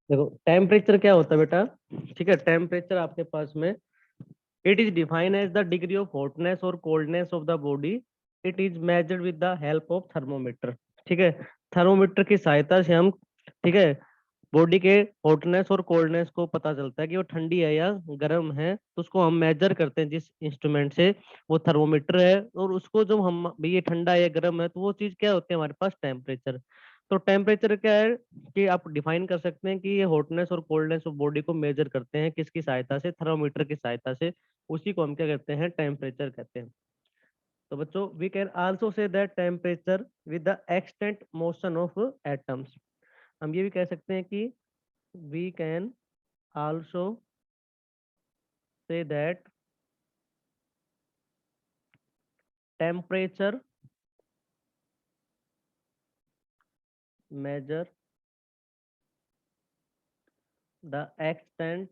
देखो टेम्परेचर क्या होता है बेटा, ठीक है, टेम्परेचर आपके पास में it is defined as the degree of hotness और coldness of the body. It is measured with the help of thermometer. ठीक है, थर्मोमीटर की सहायता से हम, ठीक है, बॉडी के हॉटनेस और कोल्डनेस को पता चलता है कि वो ठंडी है या गर्म है, तो उसको हम मेजर करते हैं जिस इंस्ट्रूमेंट से, वो थर्मोमीटर है। और उसको जब हम भी ये ठंडा है या गर्म है, तो वो चीज क्या होती है हमारे पास, टेम्परेचर। तो टेम्परेचर क्या है कि आप डिफाइन कर सकते हैं कि ये हॉटनेस और कोल्डनेस ऑफ बॉडी को मेजर करते हैं किसकी सहायता से, थर्मोमीटर की सहायता से। उसी को हम क्या कहते हैं, टेम्परेचर कहते हैं। तो बच्चों we can also say that temperature with the extent motion of atoms. हम ये भी कह सकते हैं कि we can also say that temperature measure the extent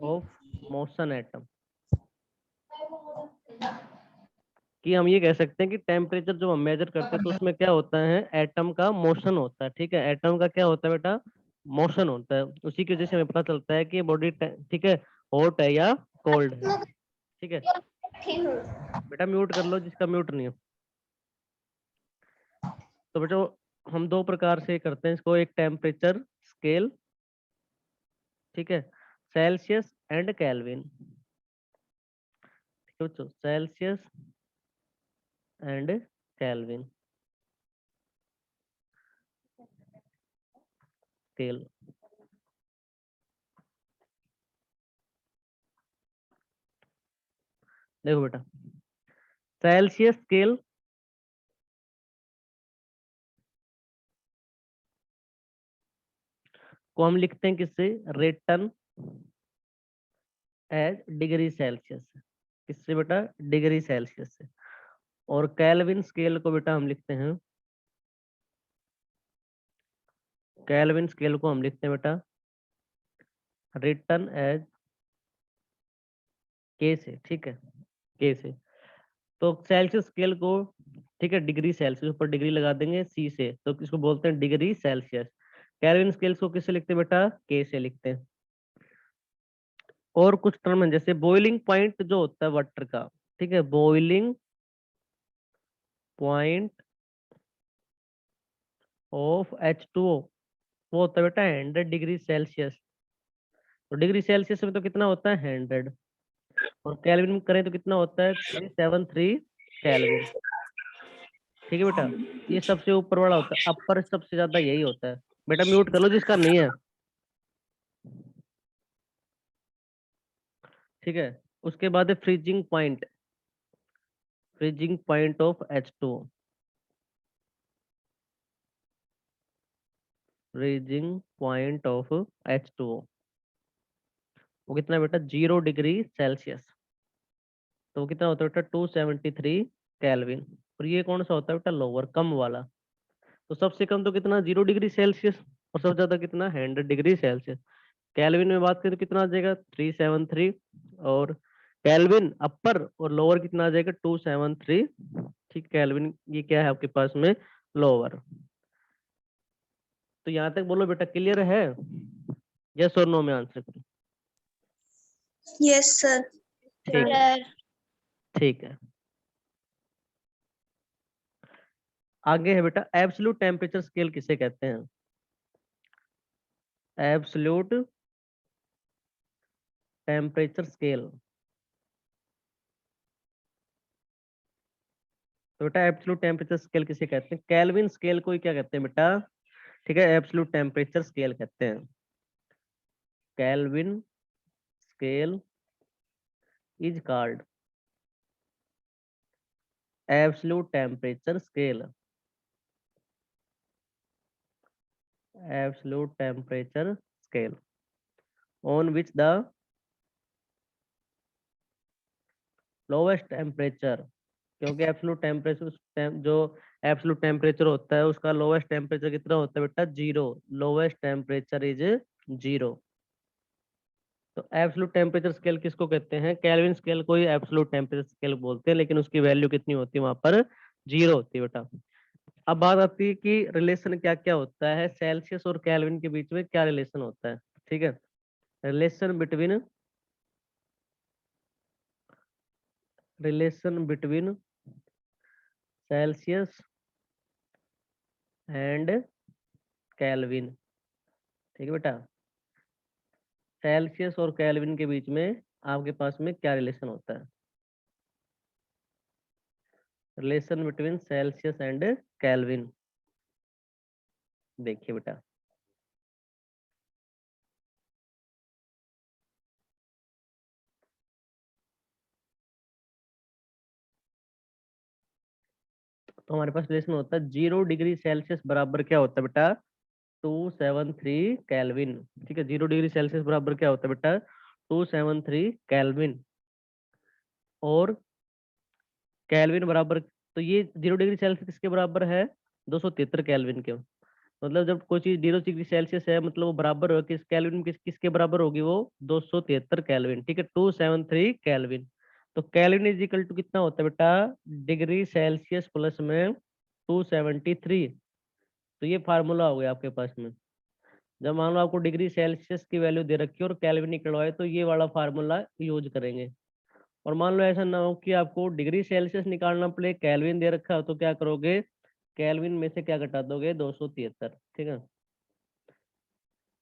of motion atom। कि हम ये कह सकते हैं कि टेम्परेचर जब हम मेजर करते हैं तो उसमें क्या होता है, एटम का मोशन होता है। ठीक है, एटम का क्या होता है बेटा, मोशन होता है। उसी की वजह से हमें पता चलता है कि बॉडी, ठीक है, हॉट है या कोल्ड है। ठीक है, बेटा म्यूट कर लो जिसका म्यूट नहीं है। तो बेटा हम दो प्रकार से करते हैं इसको, एक टेम्परेचर स्केल, ठीक है, सेल्सियस एंड केल्विन। ठीक है बच्चों, सेल्सियस एंड केल्विन स्केल। देखो बेटा, सेल्सियस स्केल को हम लिखते हैं किससे, रिटन एज डिग्री सेल्सियस। किससे बेटा, डिग्री सेल्सियस से। और केल्विन स्केल को बेटा हम लिखते हैं, केल्विन स्केल को हम लिखते हैं बेटा रिटन एज के से। ठीक है, के से। तो सेल्सियस स्केल को, ठीक है, डिग्री सेल्सियस ऊपर डिग्री लगा देंगे सी से, तो इसको बोलते हैं डिग्री सेल्सियस। केल्विन स्केल्स को किससे लिखते हैं बेटा, के से लिखते हैं। और कुछ टर्म है जैसे बॉइलिंग पॉइंट जो होता है वाटर का, ठीक है, बॉइलिंग पॉइंट ऑफ H2O, वो होता है बेटा 100 डिग्री सेल्सियस। तो डिग्री सेल्सियस में तो कितना होता है 100, और केल्विन में करें तो कितना होता है 373 केल्विन। ठीक है बेटा, ये सबसे ऊपर वाला होता है, अपर सबसे ज्यादा यही होता है। बेटा म्यूट कर लो जिसका नहीं है। ठीक है, उसके बाद है freezing point, freezing point of H2O, freezing point of H2O, वो कितना बेटा 0 डिग्री सेल्सियस। तो वो कितना होता है बेटा 273 केल्विन। और ये कौन सा होता है बेटा, लोअर, कम वाला। तो सबसे कम तो कितना 0 डिग्री सेल्सियस, और सबसे ज्यादा कितना 100 डिग्री सेल्सियस। केल्विन में बात करें तो कितना आ जाएगा 373, और केल्विन अपर और लोअर कितना आ जाएगा 273। ठीक, केल्विन ये क्या है आपके पास में, लोअर। तो यहाँ तक बोलो बेटा, क्लियर है? यस और नो में आंसर करो। Yes sir. ठीक है, ठीक है। आगे है बेटा एब्सोल्यूट टेम्परेचर स्केल किसे कहते हैं, एब्सोल्यूट टेम्परेचर स्केल। तो बेटा एब्सोल्यूट टेम्परेचर स्केल किसे कहते हैं, केल्विन स्केल को ही क्या कहते हैं बेटा, ठीक है, एब्सोल्यूट टेम्परेचर स्केल कहते हैं। Kelvin scale is called absolute temperature scale, absolute temperature scale on which the lowest temperature, क्योंकि एब्सोल्यूट टेम्परेचर जो एब्सोल्यूट टेम्परेचर होता है उसका लोवेस्ट टेम्परेचर कितना होता है बेटा, 0। Lowest temperature is 0। तो एब्सोल्यूट टेम्परेचर स्केल किसको कहते हैं, केल्विन स्केल को ही एब्सोल्यूट टेम्परेचर स्केल बोलते हैं, लेकिन उसकी वैल्यू कितनी होती है वहां पर, 0 होती है बेटा। अब बात आती है कि रिलेशन क्या क्या होता है, सेल्सियस और केल्विन के बीच में क्या रिलेशन होता है। ठीक है, relation between Celsius and kelvin. ठीक है बेटा, सेल्सियस और केल्विन के बीच में आपके पास में क्या रिलेशन होता है, relation between Celsius and kelvin. देखिए बेटा, तो हमारे पास रिलेशन होता है 0 डिग्री सेल्सियस बराबर क्या होता है बेटा, 273 केल्विन। ठीक है, 0 डिग्री सेल्सियस बराबर क्या होता है बेटा, 273 केल्विन। और केल्विन बराबर, तो ये 0 डिग्री सेल्सियस किसके बराबर है, 273 केल्विन के। मतलब जब कोई चीज 0 डिग्री सेल्सियस है, मतलब वो बराबर हो किस केल्विन, किसके बराबर होगी वो, 273 केल्विन। ठीक है, 273 केल्विन। तो केल्विन इज इक्वल टू कितना होता है बेटा, डिग्री सेल्सियस प्लस में 273। तो ये फार्मूला हो गया आपके पास में। जब मान लो आपको डिग्री सेल्सियस की वैल्यू दे रखी है और केल्विन निकलवाए, तो ये वाला फार्मूला यूज करेंगे। और मान लो ऐसा ना हो कि आपको डिग्री सेल्सियस निकालना पड़े, केल्विन दे रखा हो, तो क्या करोगे, केल्विन में से क्या घटा दोगे, 273। ठीक है,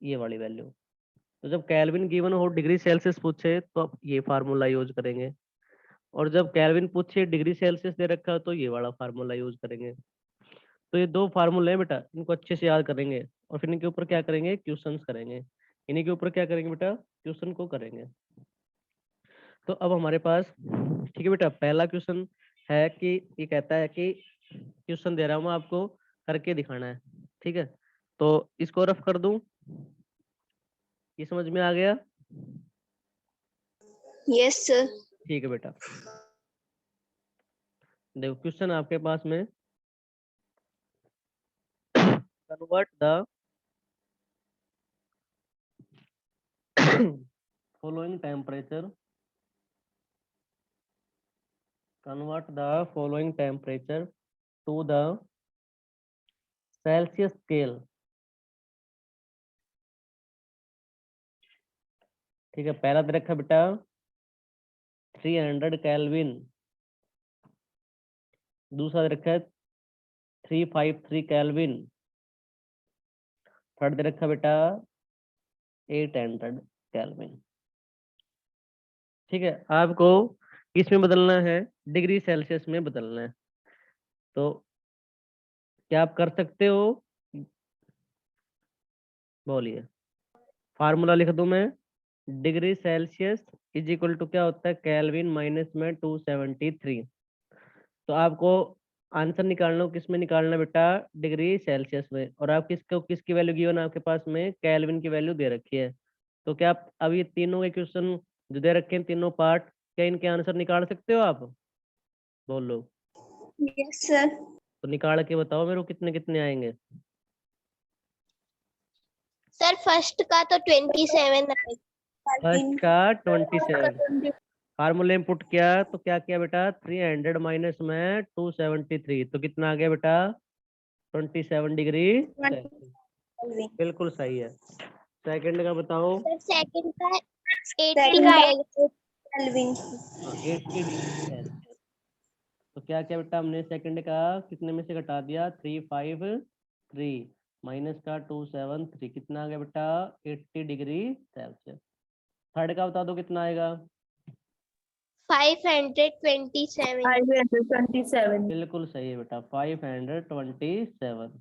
ये वाली वैल्यू। तो जब केल्विन गिवन हो, डिग्री सेल्सियस पूछे, तो आप ये फार्मूला यूज करेंगे। और जब केल्विन पूछे, डिग्री सेल्सियस दे रखा हो, तो ये वाला फार्मूला यूज करेंगे। तो ये दो फार्मूले हैं बेटा, इनको अच्छे से याद करेंगे और फिर इनके ऊपर क्या करेंगे, क्वेश्चंस करेंगे। इन्हीं के ऊपर क्या करेंगे बेटा, क्वेश्चन को करेंगे। तो अब हमारे पास, ठीक है बेटा, पहला क्वेश्चन है कि ये कहता है कि क्वेश्चन दे रहा हूँ मैं आपको, करके दिखाना है। ठीक है, तो इसको रफ कर दूं, ये समझ में आ गया। Yes sir. ठीक है बेटा, देखो क्वेश्चन आपके पास में, convert the following temperature convert the following temperature to the Celsius scale। ठीक है, पहला दे रखा बेटा 300 केल्विन, दूसरा दे रखा है 353 केल्विन, थर्ड दे रखा बेटा 800 केल्विन। ठीक है, आपको किसमें बदलना है, डिग्री सेल्सियस में बदलना है। तो क्या आप कर सकते हो, बोलिए, फार्मूला लिख दूं मैं, degree Celsius is equal to क्या होता है, केल्विन माइनस में 273। तो आपको आंसर निकालना हो, किस में निकालना है बेटा, डिग्री सेल्सियस में। और आप किसकी वैल्यू गिवन है आपके पास में, केल्विन की वैल्यू दे रखी है। तो क्या आप अब ये तीनों के क्वेश्चन जो दे रखे हैं, तीनों पार्ट, क्या इनके आंसर निकाल सकते हो आप, बोल लो। Yes sir. तो निकाल के बताओ मेरे को कितने कितने आएंगे। सर फर्स्ट का तो 27 फर्स्ट का 27, फार्मूले में पुट किया तो क्या किया बेटा, 300 माइनस में 273, तो कितना आ गया बेटा, 27 डिग्री सेल्सियस। बिल्कुल सही है। सेकंड का बताओ। सर सेकंड का 80 का आएगा केल्विन। हाँ, 80 डिग्री सेल्सियस। तो क्या क्या बेटा, हमने सेकंड का कितने में से घटा दिया, 353 माइनस का 273, कितना आ गया बेटा, 80 डिग्री सेल्सियस। थर्ड का बता दो कितना आएगा। 527। बिल्कुल सही है बेटा, 527।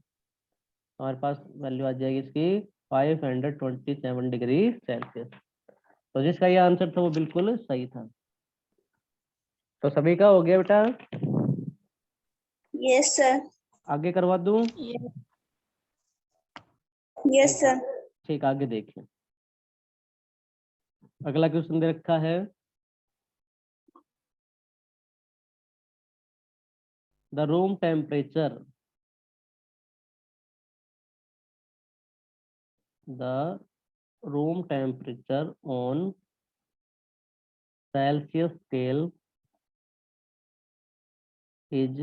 हमारे पास वैल्यू आ जाएगी इसकी 527 डिग्री सेल्सियस। तो जिसका ये आंसर था वो बिल्कुल सही था। तो सभी का हो गया बेटा, यस सर। आगे करवा दूं। Yes sir. ठीक, आगे देखिए, अगला क्वेश्चन दे रखा है, the room temperature, the room temperature on Celsius scale is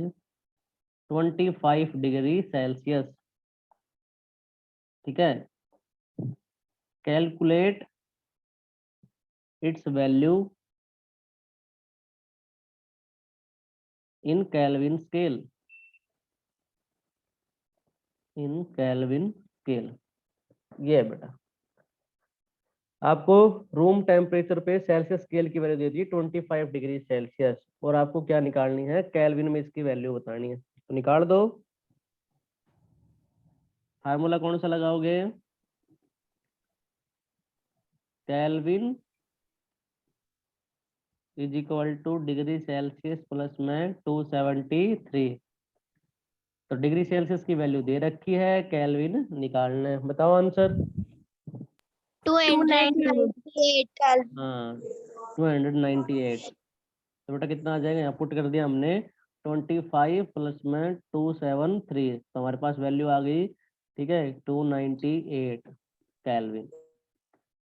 25 degree Celsius, ठीक है। Calculate its value in kelvin scale, in kelvin scale. ये है बेटा, आपको रूम टेम्परेचर पे सेल्सियस स्केल की वैल्यू दे दी 25 डिग्री सेल्सियस, और आपको क्या निकालनी है, केल्विन में इसकी वैल्यू बतानी है। तो निकाल दो। फार्मूला कौन सा लगाओगे, kelvin is equal two degree Celsius plus में 273। तो डिग्री सेल्सियस की वैल्यू दे रखी है, केल्विन निकालना है। बताओ आंसर। 298 हाँ 298। तो बेटा कितना आ जाएगा, यहाँ पुट कर दिया हमने 25 प्लस में 273, तो हमारे पास वैल्यू आ गई, ठीक है, 298 केल्विन।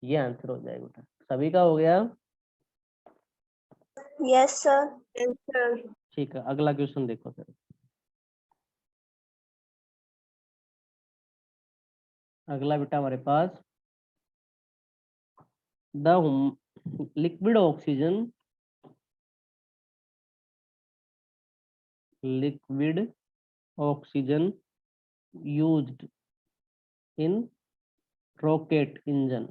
ये आंसर हो जाएगा बेटा। सभी का हो गया। Yes sir. ठीक है, अगला क्वेश्चन देखो सर। अगला बेटा हमारे पास, the liquid oxygen, liquid oxygen used in rocket engine,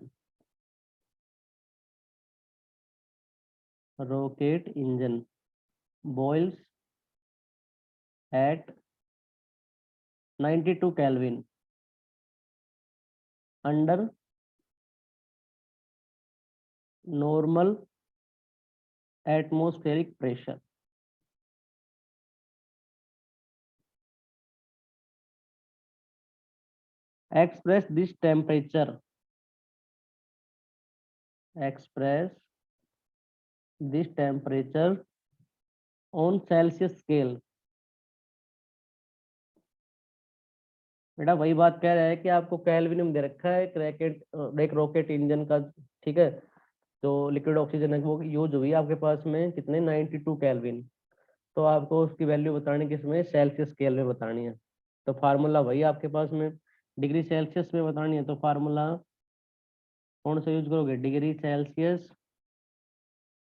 rocket engine boils at 92 Kelvin under normal atmospheric pressure. Express this temperature. Express this temperature on Celsius scale. बेटा वही बात कह रहा है कि आपको केल्विन में दे रखा है एक रॉकेट इंजन का, ठीक है। जो लिक्विड ऑक्सीजन है वो यूज हुई आपके पास में कितने, 92 केल्विन। तो आपको उसकी वैल्यू बतानी किसमें, सेल्सियस स्केल में बतानी है। तो फार्मूला वही आपके पास में डिग्री सेल्सियस में बतानी है, तो फार्मूला कौन सा यूज करोगे, डिग्री सेल्सियस,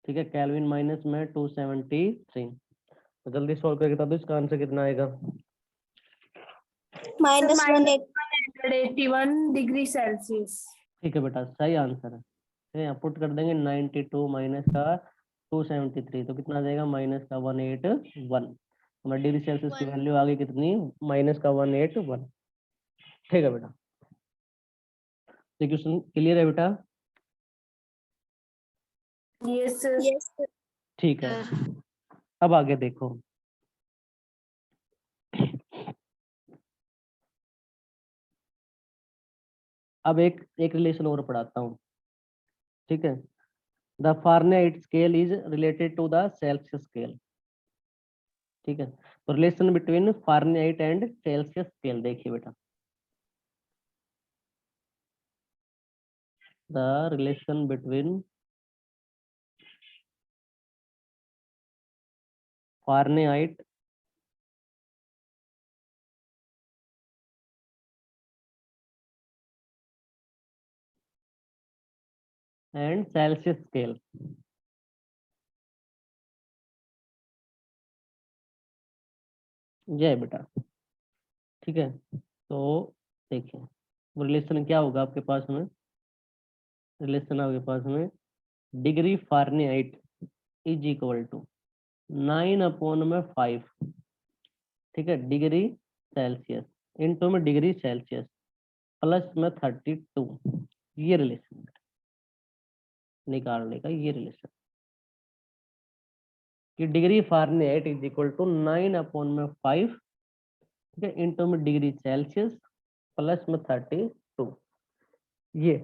ठीक है, केल्विन माइनस में 273। तो जल्दी सॉल्व करके बता दो इसका आंसर कितना आएगा। -181 डिग्री सेल्सियस। ठीक है बेटा, सही आंसर है। ठीक है, पुट कर देंगे 92 माइनस का 273, तो कितना आ जाएगा, माइनस का 181। हमारी डिग्री सेल्सियस की वैल्यू आ गई कितनी, माइनस का 181। ठीक है बेटा, ये क्वेश्चन क्लियर है बेटा। Yes sir. ठीक है, अब आगे देखो। अब एक रिलेशन और पढ़ाता हूँ, ठीक है। The Fahrenheit scale is related to the Celsius scale, ठीक है। तो relation between Fahrenheit and Celsius scale देखिए बेटा। The relation between Fahrenheit and Celsius scale. ये है बेटा, ठीक है। तो देखिए वो रिलेशन क्या होगा आपके पास में, रिलेशन आपके पास में degree Fahrenheit is equal to 9/5, ठीक है, डिग्री सेल्सियस इनटू में डिग्री सेल्सियस प्लस में 32। ये रिलेशन निकालने का, ये रिलेशन कि degree Fahrenheit is equal to 9/5, ठीक है, इनटू में डिग्री सेल्सियस प्लस में 32। ये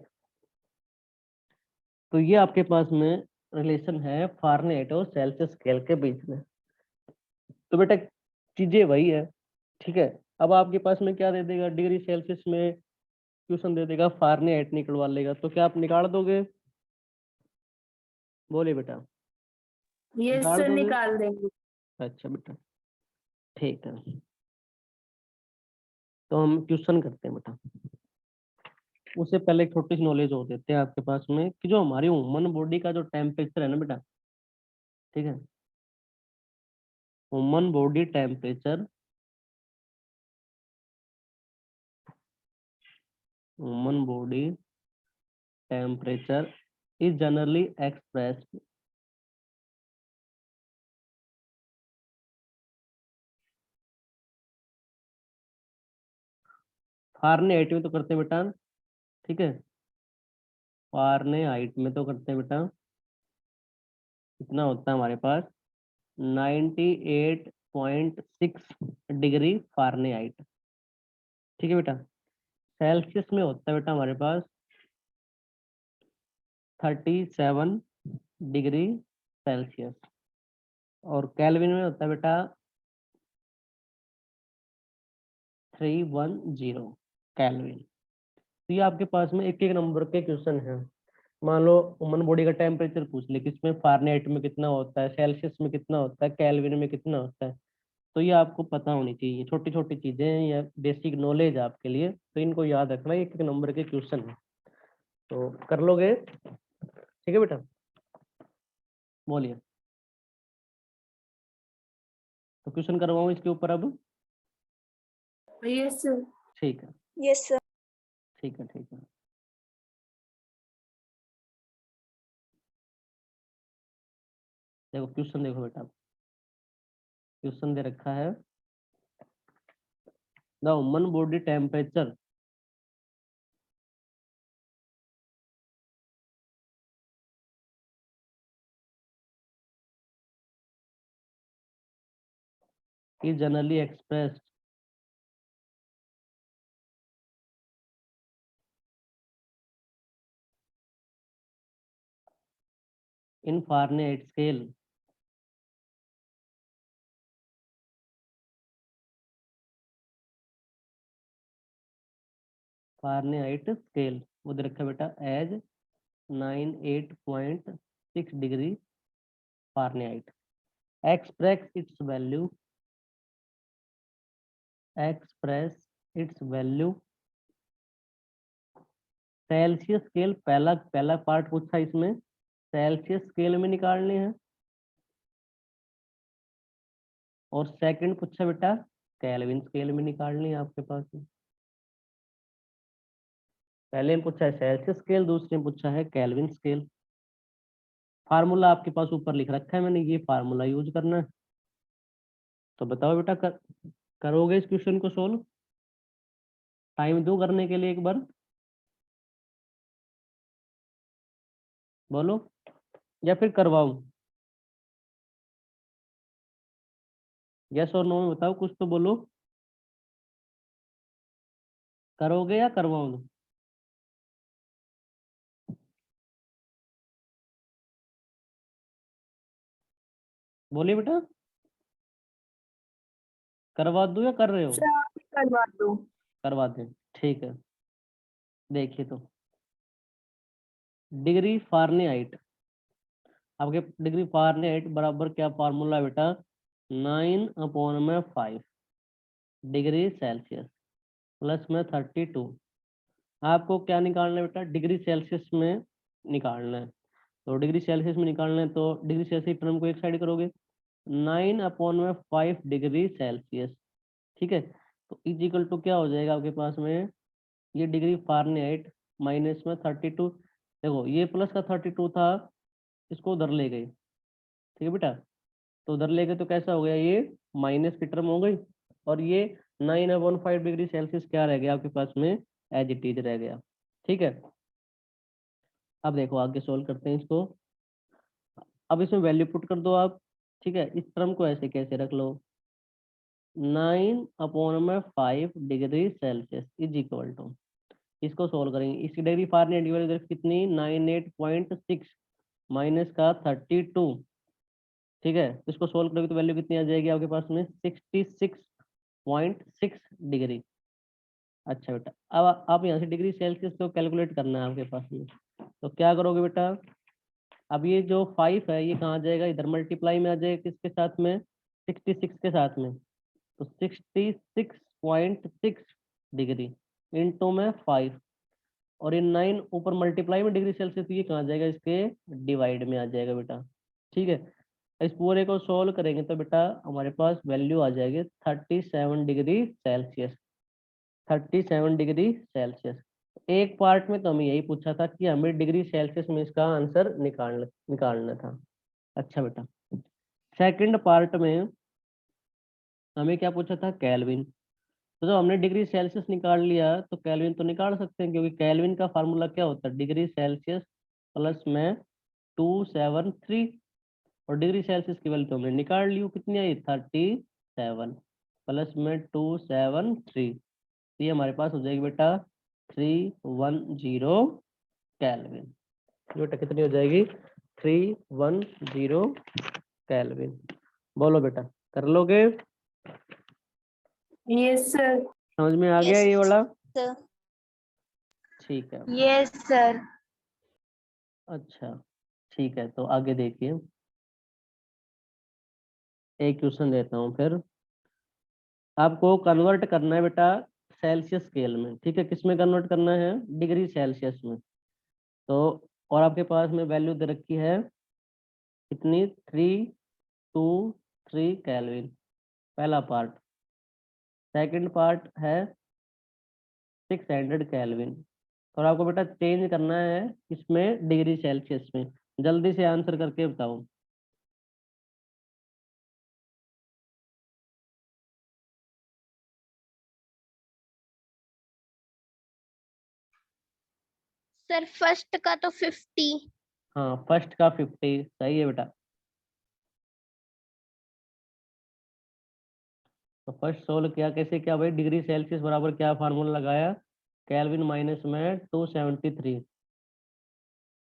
तो ये आपके पास में रिलेशन है फारेनहाइट और सेल्सियस स्केल के बीच में। तो बेटा चीजें वही है, ठीक है। अब आपके पास में क्या दे देगा, डिग्री सेल्सियस में क्वेश्चन दे देगा, फारेनहाइट निकलवा लेगा, तो क्या आप निकाल दोगे, बोले बेटा। यस निकाल सर, दोगे, निकाल देंगे। अच्छा बेटा, ठीक है। तो हम क्वेश्चन करते हैं बेटा। उससे पहले एक छोटी सी नॉलेज हो देते हैं आपके पास में कि जो हमारी ह्यूमन बॉडी का जो टेम्परेचर है ना बेटा, ठीक है, human body temperature, human body temperature is generally expressed Fahrenheit में तो करते हैं बेटा, ठीक है, फारेनहाइट में तो करते हैं बेटा, कितना होता है हमारे पास 98.6 डिग्री फारेनहाइट, ठीक है बेटा। सेल्सियस में होता है बेटा हमारे पास 37 डिग्री सेल्सियस, और केल्विन में होता है बेटा 310 केल्विन। तो ये आपके पास में एक एक नंबर के क्वेश्चन है। मान लो ह्यूमन बॉडी का टेम्परेचर पूछ ले, किसमें फारेनहाइट में कितना होता है, सेल्सियस में कितना होता है, केल्विन में कितना होता है, तो ये आपको पता होनी चाहिए। छोटी छोटी चीजें हैं, या बेसिक नॉलेज आपके लिए, तो इनको याद रखना, एक एक नंबर के क्वेश्चन है, तो कर लोगे, ठीक है बेटा। बोलिए, तो क्वेश्चन करवाऊं इसके ऊपर अब? Yes sir. ठीक है, Yes, sir. ठीक है, ठीक है। देखो क्वेश्चन, देखो बेटा, क्वेश्चन दे रखा है, the human body temperature is generally expressed in Fahrenheit scale, Fahrenheit scale वो दे रखा है बेटा as 98.6 degree Fahrenheit, express its value, express its value Celsius scale, पहला पहला पार्ट पूछा इसमें सेल्सियस स्केल में निकालने हैं, और सेकंड पूछा बेटा केल्विन स्केल में निकालनी है आपके पास में। पहले में पूछा है सेल्सियस स्केल, दूसरे में पूछा है केल्विन स्केल। फार्मूला आपके पास ऊपर लिख रखा है मैंने, ये फार्मूला यूज करना है। तो बताओ बेटा, करोगे इस क्वेश्चन को सोल्व? टाइम दो करने के लिए एक बार, बोलो, या फिर करवाऊं? यस और नो में बताओ, कुछ तो बोलो, करोगे या करवाऊं? बोलिए बेटा, करवा दूं या कर रहे हो? सर करवा दो। करवा दें, ठीक है। देखिए तो डिग्री फारेनहाइट, आपके डिग्री फारेनहाइट बराबर क्या फार्मूला है बेटा, 9/5 डिग्री सेल्सियस प्लस में 32। आपको क्या निकालना है बेटा, डिग्री सेल्सियस में निकालना है। तो डिग्री सेल्सियस में निकालना है, तो डिग्री सेल्सियस टर्म को एक साइड करोगे, 9/5 डिग्री सेल्सियस, ठीक है। तो इज इक्वल टू क्या हो जाएगा आपके पास में, ये डिग्री फारेनहाइट माइनस में 32, देखो ये प्लस का 32 था, इसको उधर ले गए, ठीक है बेटा। तो उधर ले गए तो कैसा हो गया, ये माइनस की टर्म हो गई, और ये 9/5 डिग्री सेल्सियस क्या रह गया आपके पास में, एज इट इज रह गया, ठीक है। अब देखो आगे सोल्व करते हैं इसको। अब इसमें वैल्यू पुट कर दो आप, ठीक है। इस टर्म को ऐसे कैसे रख लो, 9/5 degree Celsius is equal to, इसको सोल्व करेंगे, इसकी डिग्री फारेनहाइट की वैल्यू कितनी 98.6 माइनस का 32, ठीक है। तो इसको सोल्व करोगे तो वैल्यू कितनी आ जाएगी आपके पास में 66.6 डिग्री। अच्छा बेटा, अब आप यहाँ से डिग्री सेल्सियस को कैलकुलेट करना है आपके पास में, तो क्या करोगे बेटा, अब ये जो 5 है ये कहाँ आ जाएगा, इधर मल्टीप्लाई में आ जाएगा, किसके साथ में 66 के साथ में, तो 66.6 डिग्री, इनटू में 5, और ये 9 ऊपर मल्टीप्लाई में डिग्री सेल्सियस, ये कहाँ जाएगा, इसके डिवाइड में आ जाएगा बेटा। ठीक है, इस पूरे को सोल्व करेंगे तो बेटा हमारे पास वैल्यू आ जाएगी 37 डिग्री सेल्सियस। 37 degree Celsius. एक पार्ट में तो हमें यही पूछा था कि हमें डिग्री सेल्सियस में इसका आंसर निकालना था। अच्छा बेटा, सेकंड पार्ट में हमें क्या पूछा था, केल्विन। तो जब हमने डिग्री सेल्सियस निकाल लिया तो केल्विन तो निकाल सकते हैं, क्योंकि केल्विन का फार्मूला क्या होता है, डिग्री सेल्सियस प्लस में 273, और डिग्री सेल्सियस की वैल्यू तो हमने निकाल ली, कितनी आई 37 प्लस में 273, तो ये हमारे पास हो जाएगी बेटा 310 केल्विन। बेटा कितनी हो जाएगी, 310 केल्विन। बोलो बेटा, कर लोगे? Yes sir. समझ में आ गया Yes, ये वाला? sir. ठीक है, यस सर। अच्छा ठीक है, तो आगे देखिए, एक क्वेश्चन देता हूँ फिर। आपको कन्वर्ट करना है बेटा सेल्सियस स्केल में, ठीक है, किस में कन्वर्ट करना है, डिग्री सेल्सियस में। तो और आपके पास में वैल्यू दे रखी है कितनी, 323 केल्विन, पहला पार्ट। सेकंड पार्ट है 600 केल्विन, और आपको बेटा चेंज करना है इसमें डिग्री सेल्सियस में। जल्दी से आंसर करके बताओ। सर फर्स्ट का तो 50। हाँ, फर्स्ट का 50 सही है बेटा। तो फर्स्ट सोल्व किया कैसे, क्या भाई, डिग्री सेल्सियस बराबर क्या फार्मूला लगाया, केल्विन माइनस में 273,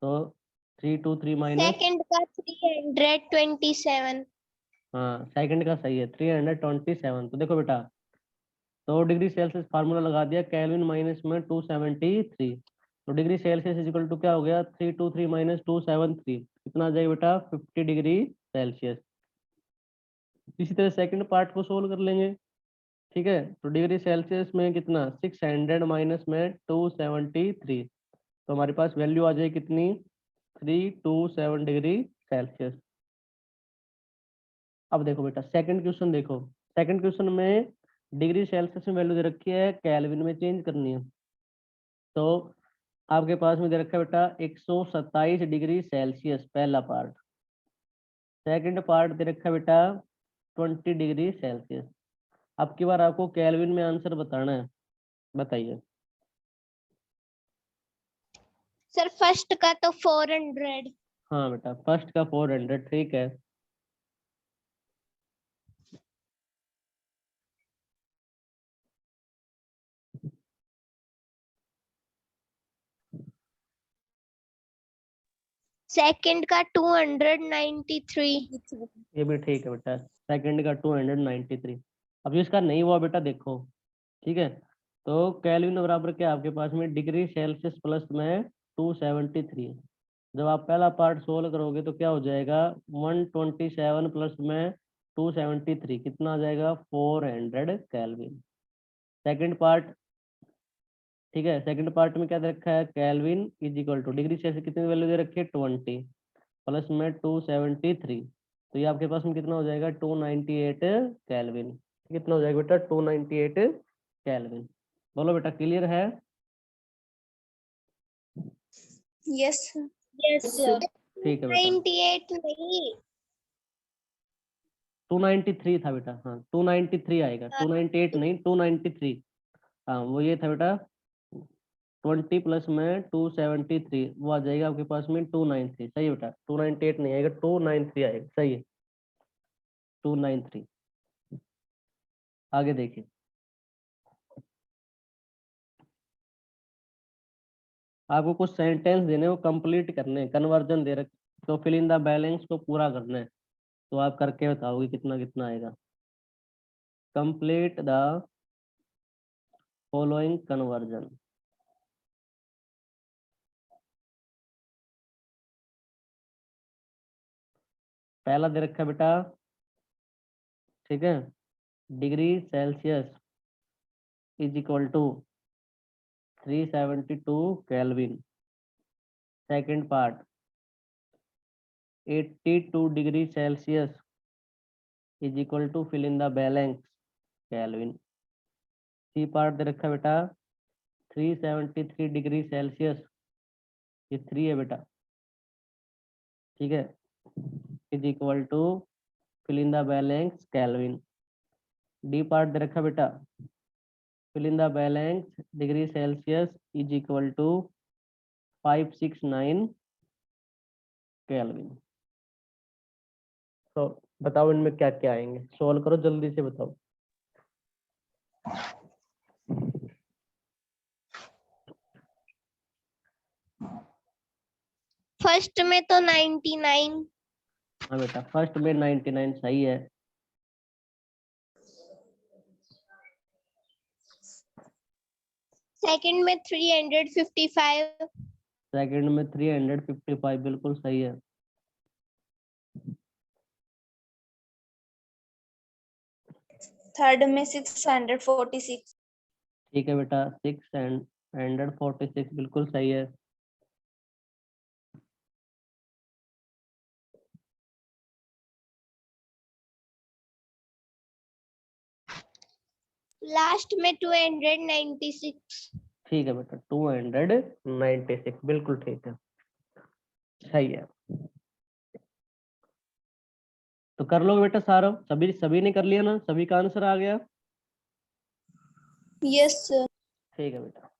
तो 323 माइनस, सेकंड का 327। हाँ सेकंड का सही है 327। तो देखो बेटा, तो डिग्री सेल्सियस फार्मूला लगा दिया, केल्विन माइनस में 273, तो degree Celsius is equal to क्या हो गया, 323 माइनस 273, कितना आ जाएगा बेटा 50 डिग्री सेल्सियस। इसी तरह सेकंड पार्ट को सोल्व कर लेंगे। ठीक है, तो डिग्री सेल्सियस में कितना, 600 माइनस में 273, तो हमारे पास वैल्यू आ जाएगी कितनी, 327 डिग्री सेल्सियस। अब देखो बेटा सेकंड क्वेश्चन देखो, सेकंड क्वेश्चन में डिग्री सेल्सियस में वैल्यू दे रखी है, केल्विन में चेंज करनी है। तो आपके पास में दे रखा है बेटा 127 डिग्री सेल्सियस, पहला पार्ट। सेकंड पार्ट दे रखा है बेटा 20 डिग्री सेल्सियस। अब की बार आपको केल्विन में आंसर बताना है, बताइए। सर फर्स्ट का तो 400। हाँ बेटा, फर्स्ट का 400, ठीक है। सेकंड का 293। ये भी ठीक है बेटा, सेकंड का 293। अब जो इसका नहीं हुआ बेटा देखो, ठीक है, तो केल्विन बराबर क्या है आपके पास में, डिग्री सेल्सियस प्लस में 273। जब आप पहला पार्ट सोल्व करोगे तो क्या हो जाएगा, 127 प्लस में 273, कितना आ जाएगा 400 केल्विन। सेकंड पार्ट, ठीक है, सेकंड पार्ट में क्या दे रखा है, kelvin is equal two degree Celsius कितनी वैल्यू दे रखी है 20 प्लस में 273, तो ये आपके पास में कितना हो जाएगा 298 केल्विन। कितना हो जाएगा बेटा 298 केल्विन। बोलो बेटा, क्लियर है? Yes yes sir. ठीक है बेटा, 98 नहीं। 293 था बेटा, हाँ 293 आएगा, 298 नहीं 293। हाँ वो ये था बेटा, 20 प्लस में 273, वो आ जाएगा आपके पास में 293, सही है बेटा, 298 नहीं आएगा, 293 आएगा, सही है 293। आगे देखिए, आपको कुछ सेंटेंस देने को कंप्लीट करने हैं, कन्वर्जन दे रखे, तो फिल इन द बैलेंस को पूरा करना है, तो आप करके बताओगे कितना कितना आएगा। Complete the following conversion. पहला दे रखा है बेटा, ठीक है, degree Celsius is equal to 372 kelvin. Second part 82 degree Celsius is equal to fill in the balance kelvin. C part दे रखा बेटा 373 डिग्री सेल्सियस, ये 3 है बेटा, ठीक है, is equal to fill in the balance kelvin. D part दे रखा बेटा fill in the balance degree Celsius is equal to 569 kelvin. तो बताओ इनमें क्या क्या आएंगे, सॉल्व करो जल्दी से बताओ। फर्स्ट में तो 99, हाँ बेटा, फर्स्ट में 99 सही है। सेकंड में 355, सेकंड में 355 बिल्कुल सही है। थर्ड में 646। ठीक है बेटा, 646 बिल्कुल सही है। लास्ट में 296। ठीक है बेटा, 296 बिल्कुल ठीक है, सही है। तो कर लो बेटा सारा, सभी ने कर लिया ना, सभी का आंसर आ गया। Yes sir. ठीक है बेटा।